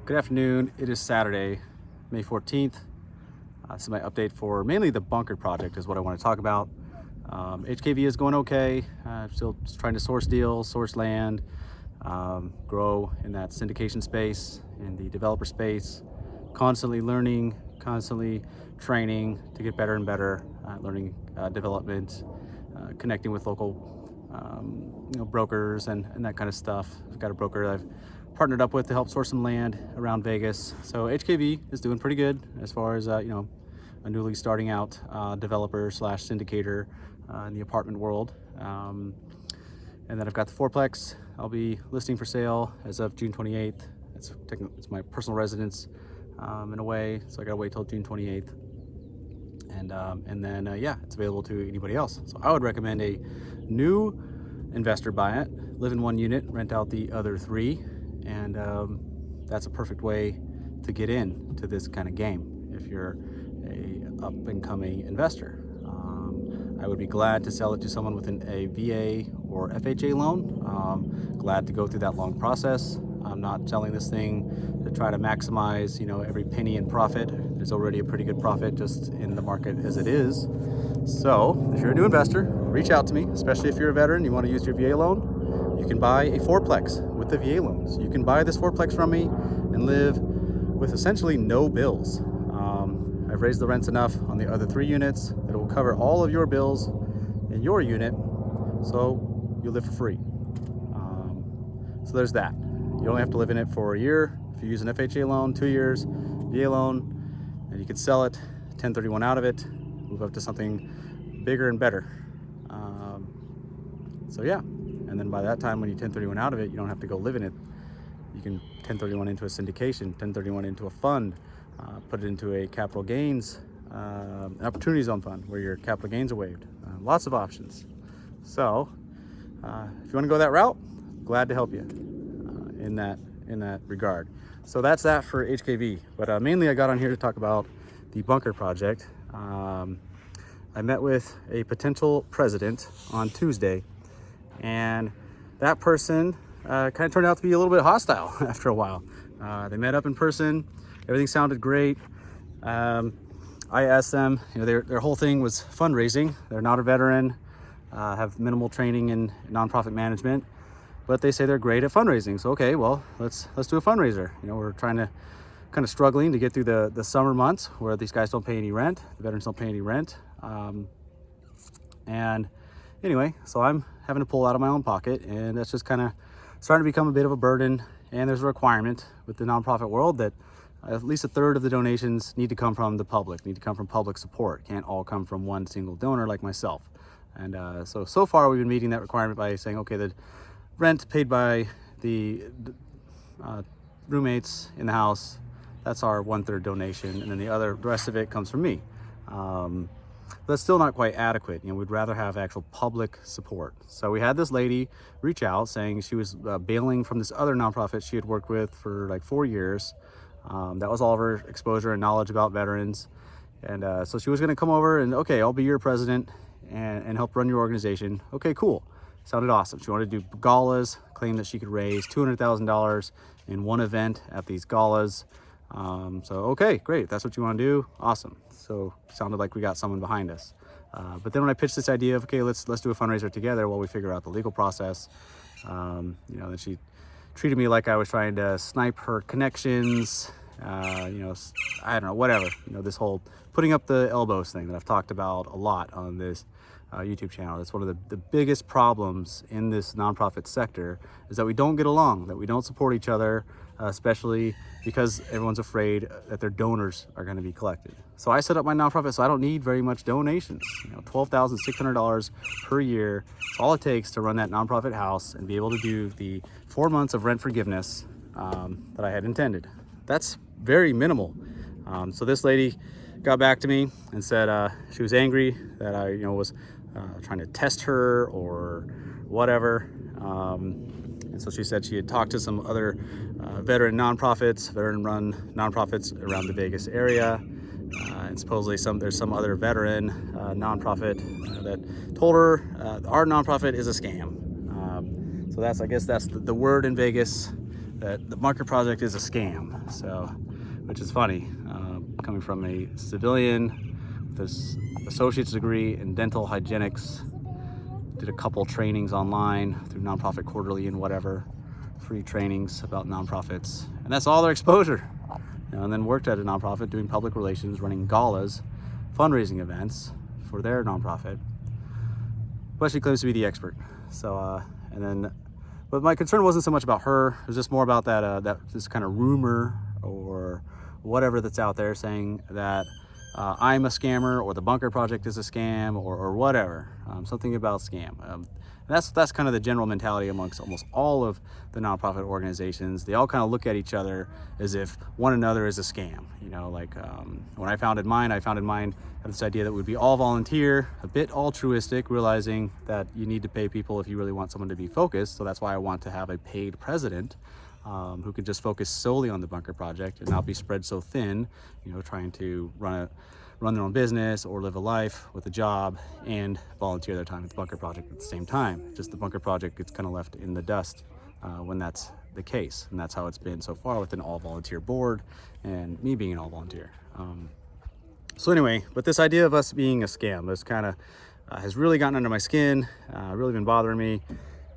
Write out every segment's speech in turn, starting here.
Good afternoon. It is Saturday, May 14th. This is my update for mainly the bunker project is what I want to talk about. HKV is going okay. Still just trying to source deals, source land, grow in that syndication space, in the developer space, constantly learning, constantly training to get better and better, learning development, connecting with local brokers and that kind of stuff. I've got a broker that I've partnered up with to help source some land around Vegas. So HKV is doing pretty good as far as a newly starting out developer slash syndicator in the apartment world. And then I've got the fourplex I'll be listing for sale as of June 28th. It's my personal residence in a way, so I gotta wait till June 28th. And then it's available to anybody else. So I would recommend a new investor buy it, live in one unit, rent out the other three, and that's a perfect way to get in to this kind of game if you're a up and coming investor. I would be glad to sell it to someone with a VA or FHA loan. Glad to go through that long process. I'm not selling this thing to try to maximize every penny in profit. There's already a pretty good profit just in the market as it is. So if you're a new investor, reach out to me, especially if you're a veteran, you want to use your VA loan. You can buy a fourplex with the VA loans. You can buy this fourplex from me and live with essentially no bills. I've raised the rents enough on the other three units that it will cover all of your bills in your unit, so you live for free. So there's that. You only have to live in it for a year. If you use an FHA loan, 2 years, VA loan, and you could sell it, 1031 out of it, move up to something bigger and better. So yeah, and then by that time when you 1031 out of it, you don't have to go live in it. You can 1031 into a syndication, 1031 into a fund, put it into a capital gains, an opportunity zone fund where your capital gains are waived. Lots of options. So if you want to go that route, glad to help you in that regard. So that's that for HKV. But mainly I got on here to talk about the bunker project. I met with a potential president on Tuesday, and that person kind of turned out to be a little bit hostile after a while. They met up in person. Everything sounded great. I asked them, their whole thing was fundraising. They're not a veteran, have minimal training in nonprofit management, but they say they're great at fundraising. So okay, well, let's do a fundraiser. We're kind of struggling to get through the summer months where these guys don't pay any rent. The veterans don't pay any rent. And anyway, so I'm having to pull out of my own pocket, and that's just kind of starting to become a bit of a burden. And there's a requirement with the nonprofit world that at least a third of the donations need to come from the public, need to come from public support. Can't all come from one single donor like myself. And so far we've been meeting that requirement by saying, okay, the rent paid by the roommates in the house, that's our 1/3 donation, and then the rest of it comes from me. That's still not quite adequate. We'd rather have actual public support. So we had this lady reach out saying she was bailing from this other nonprofit she had worked with for like 4 years. That was all of her exposure and knowledge about veterans. And so she was going to come over and, okay, I'll be your president and help run your organization. Okay, cool. Sounded awesome. She wanted to do galas, claimed that she could raise $200,000 in one event at these galas. So okay, great. If that's what you want to do, awesome. So sounded like we got someone behind us. But then when I pitched this idea of, okay, let's do a fundraiser together while we figure out the legal process, then she treated me like I was trying to snipe her connections, I don't know, whatever. This whole putting up the elbows thing that I've talked about a lot on this YouTube channel. That's one of the biggest problems in this nonprofit sector, is that we don't get along, that we don't support each other, especially because everyone's afraid that their donors are going to be collected. So I set up my nonprofit so I don't need very much donations. $12,600 per year. It's all it takes to run that nonprofit house and be able to do the 4 months of rent forgiveness that I had intended. That's very minimal. So this lady got back to me and said she was angry that I was trying to test her or whatever. And so she said she had talked to some other veteran run nonprofits around the Vegas area. And supposedly there's some other veteran nonprofit that told her our nonprofit is a scam. So I guess that's the word in Vegas that the bunker project is a scam. So, which is funny, coming from a civilian with this associate's degree in dental hygienics, did a couple trainings online through Nonprofit Quarterly and whatever, free trainings about nonprofits, and that's all their exposure. And then worked at a nonprofit doing public relations, running galas, fundraising events for their nonprofit. But she claims to be the expert. So, but my concern wasn't so much about her. It was just more about that this kind of rumor or whatever that's out there saying that I'm a scammer, or the bunker project is a scam, or whatever, something about scam. That's kind of the general mentality amongst almost all of the nonprofit organizations. They all kind of look at each other as if one another is a scam. You know, like when I founded mine had this idea that we'd be all volunteer, a bit altruistic, realizing that you need to pay people if you really want someone to be focused. So that's why I want to have a paid president who could just focus solely on the bunker project and not be spread so thin, you know, trying to run their own business or live a life with a job and volunteer their time at the bunker project at the same time. Just the bunker project gets kind of left in the dust when that's the case, and that's how it's been so far with an all volunteer board and me being an all volunteer. So anyway, but this idea of us being a scam, this kind of has really gotten under my skin, really been bothering me.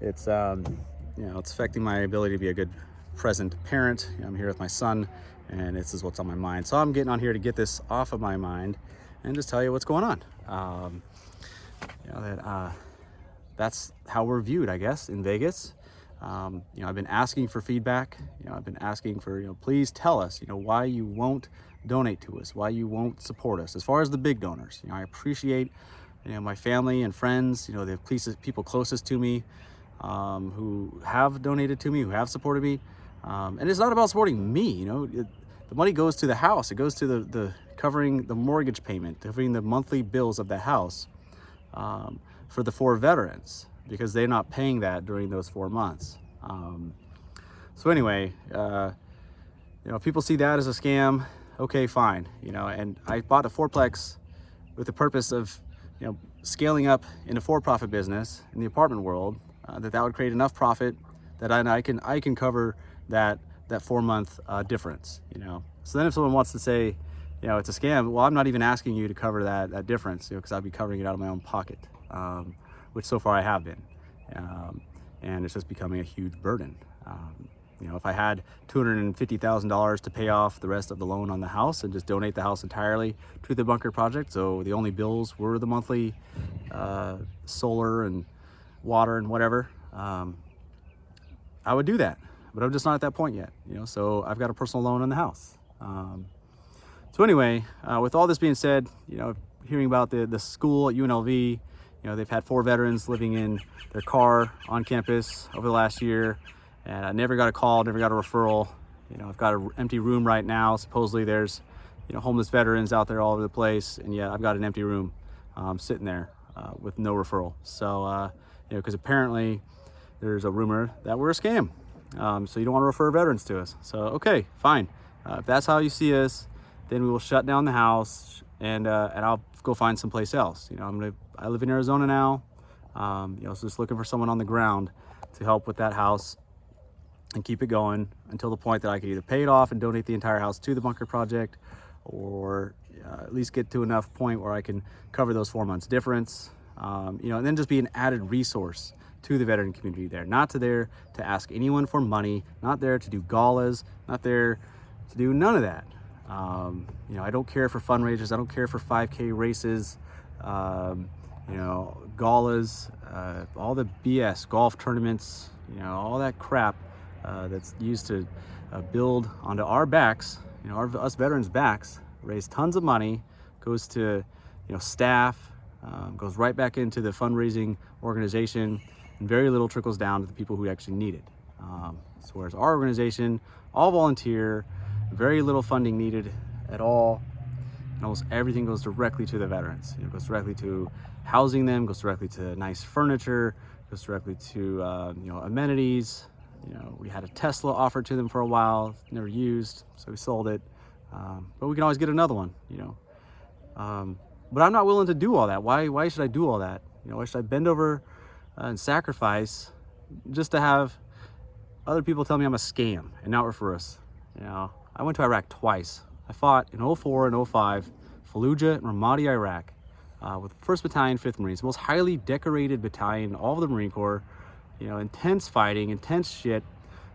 It's it's affecting my ability to be a good present parent. I'm here with my son, and this is what's on my mind. So I'm getting on here to get this off of my mind and just tell you what's going on. That's how we're viewed, I guess, in Vegas. I've been asking for feedback. I've been asking for, please tell us, why you won't donate to us, why you won't support us. As far as the big donors, I appreciate, my family and friends, the people closest to me, who have donated to me, who have supported me. And it's not about supporting me, the money goes to the house. It goes to the covering the mortgage payment, covering the monthly bills of the house, for the 4 veterans, because they're not paying that during those 4 months. So anyway, if people see that as a scam, okay, fine. And I bought a 4-plex with the purpose of, scaling up in a for-profit business in the apartment world, that would create enough profit that I can cover that 4-month difference. So then if someone wants to say, it's a scam, well, I'm not even asking you to cover that difference, because I'll be covering it out of my own pocket, which so far I have been, and it's just becoming a huge burden. If I had $250,000 to pay off the rest of the loan on the house and just donate the house entirely to the bunker project, so the only bills were the monthly solar and water and whatever, I would do that. But I'm just not at that point yet, so I've got a personal loan on the house. So anyway, with all this being said, hearing about the school at UNLV, they've had 4 veterans living in their car on campus over the last year, and I never got a call, never got a referral. I've got an empty room right now. Supposedly there's, homeless veterans out there all over the place, and yet I've got an empty room sitting there with no referral. So, because apparently there's a rumor that we're a scam. So you don't want to refer veterans to us. So, okay, fine. If that's how you see us, then we will shut down the house, and I'll go find someplace else. I live in Arizona now. So just looking for someone on the ground to help with that house and keep it going until the point that I could either pay it off and donate the entire house to the bunker project, or at least get to enough point where I can cover those 4 months difference, and then just be an added resource to the veteran community there. Not there to ask anyone for money, not there to do galas, not there to do none of that. I don't care for fundraisers. I don't care for 5K races, galas, all the BS, golf tournaments, all that crap that's used to build onto our backs, us veterans' backs, raise tons of money, goes to, staff, goes right back into the fundraising organization, and very little trickles down to the people who actually need it. So whereas our organization, all volunteer, very little funding needed at all, and almost everything goes directly to the veterans. It goes directly to housing them, goes directly to nice furniture, goes directly to amenities. We had a Tesla offered to them for a while, never used, so we sold it. But we can always get another one, But I'm not willing to do all that. Why should I do all that? Why should I bend over and sacrifice just to have Other people tell me I'm a scam and not reverse. You know, I went to Iraq twice. I fought in 04 and 05, Fallujah and Ramadi, Iraq, with 1st Battalion, 5th Marines, the most highly decorated battalion in all of the Marine Corps. You know, intense fighting, intense shit,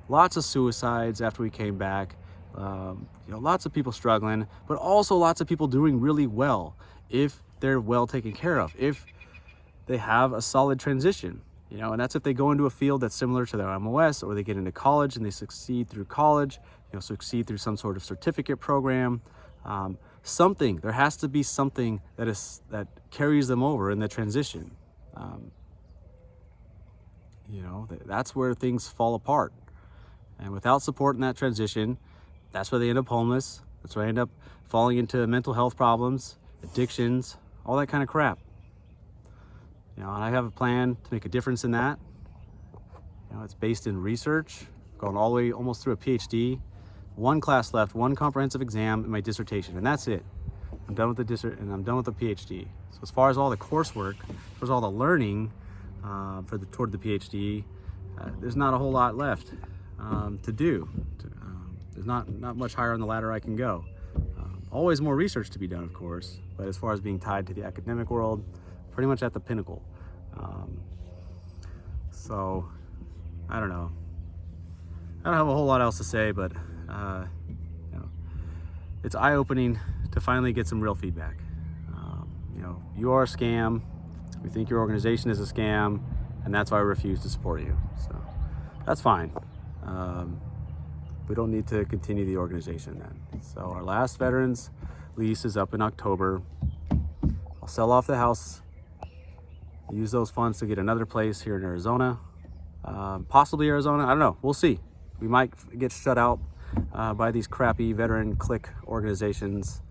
lots of suicides after we came back. You know, lots of people struggling, but also lots of people doing really well if they're well taken care of, if they have a solid transition. You know, and that's if they go into a field that's similar to their MOS, or they get into college and they succeed through college, you know, succeed through some sort of certificate program. Something, there has to be something that carries them over in the transition. You know, that's where things fall apart. And without support in that transition, that's where they end up homeless. That's where they end up falling into mental health problems, addictions, all that kind of crap. You know, and I have a plan to make a difference in that. You know, it's based in research, going all the way almost through a PhD. One class left, one comprehensive exam, and my dissertation, and that's it. I'm done with the PhD. So as far as all the coursework, as far as all the learning toward the PhD, there's not a whole lot left to do. There's not much higher on the ladder I can go. Always more research to be done, of course, but as far as being tied to the academic world, pretty much at the pinnacle. So I don't know. I don't have a whole lot else to say, but you know, it's eye-opening to finally get some real feedback. You know, you are a scam. We think your organization is a scam, and that's why we refuse to support you. So that's fine. We don't need to continue the organization then. So our last veterans lease is up in October. I'll sell off the house, use those funds to get another place here in Arizona, possibly Arizona. I don't know. We'll see. We might get shut out by these crappy veteran clique organizations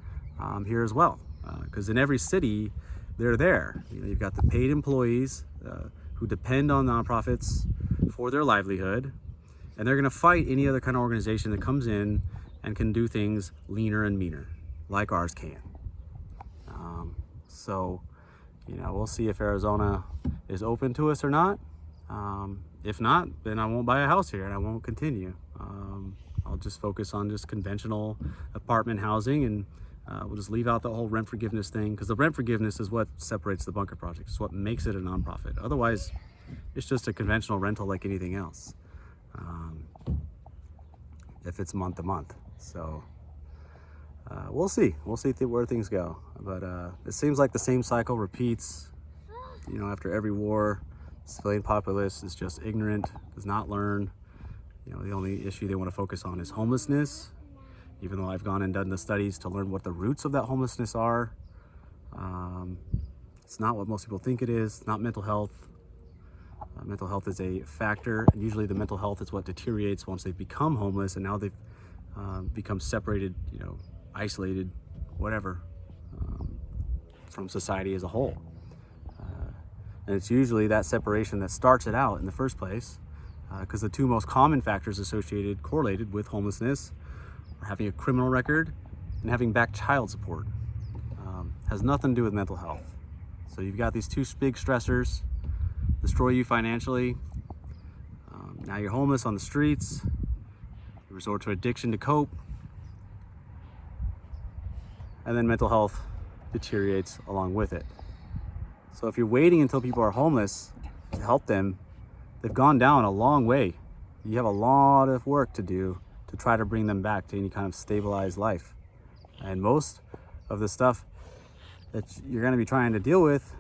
here as well, because in every city they're there. You know, you've got the paid employees who depend on nonprofits for their livelihood, and they're going to fight any other kind of organization that comes in and can do things leaner and meaner, like ours can. So, you know, we'll see if Arizona is open to us or not. If not, then I won't buy a house here and I won't continue. I'll just focus on just conventional apartment housing, and we'll just leave out the whole rent forgiveness thing, because the rent forgiveness is what separates the Bunker Project. It's what makes it a nonprofit. Otherwise, it's just a conventional rental like anything else, if it's month to month. So we'll see where things go. But it seems like the same cycle repeats. You know, after every war, civilian populace is just ignorant, does not learn. You know, the only issue they want to focus on is homelessness, even though I've gone and done the studies to learn what the roots of that homelessness are. It's not what most people think it is. It's not mental health. Mental health is a factor, and usually the mental health is what deteriorates once they've become homeless, and now they've become separated, you know, isolated, whatever, from society as a whole. And it's usually that separation that starts it out in the first place, because the two most common factors correlated with homelessness are having a criminal record and having back child support. Has nothing to do with mental health. So you've got these two big stressors destroy you financially. Now you're homeless on the streets. You resort to addiction to cope. And then mental health deteriorates along with it. So if you're waiting until people are homeless to help them, they've gone down a long way. You have a lot of work to do to try to bring them back to any kind of stabilized life. And most of the stuff that you're going to be trying to deal with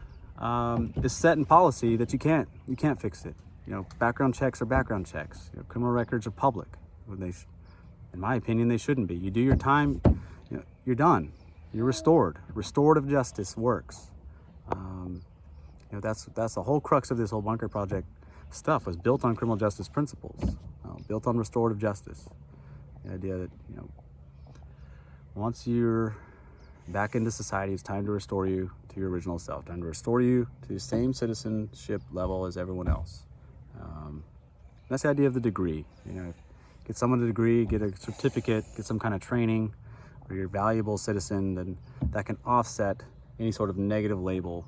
is set in policy that you can't fix it. You know, background checks are background checks. You know, criminal records are public. When in my opinion, they shouldn't be. You do your time, you know, you're done. You're restored. Restorative justice works. You know, that's the whole crux of this whole Bunker Project stuff, was built on criminal justice principles, built on restorative justice. The idea that, you know, once you're back into society, it's time to restore you to your original self, time to restore you to the same citizenship level as everyone else. That's the idea of the degree. You know, get someone a degree, get a certificate, get some kind of training, or you're a valuable citizen, then that can offset any sort of negative label,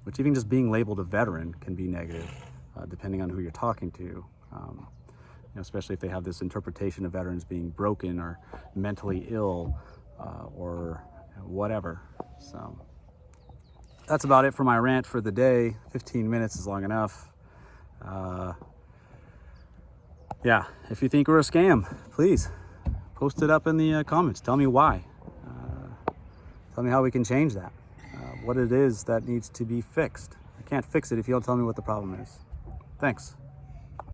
which even just being labeled a veteran can be negative, depending on who you're talking to. especially if they have this interpretation of veterans being broken or mentally ill or whatever. So that's about it for my rant for the day. 15 minutes is long enough. Yeah, if you think we're a scam, please post it up in the comments. Tell me why. Tell me how we can change that. What it is that needs to be fixed. I can't fix it if you don't tell me what the problem is. Thanks.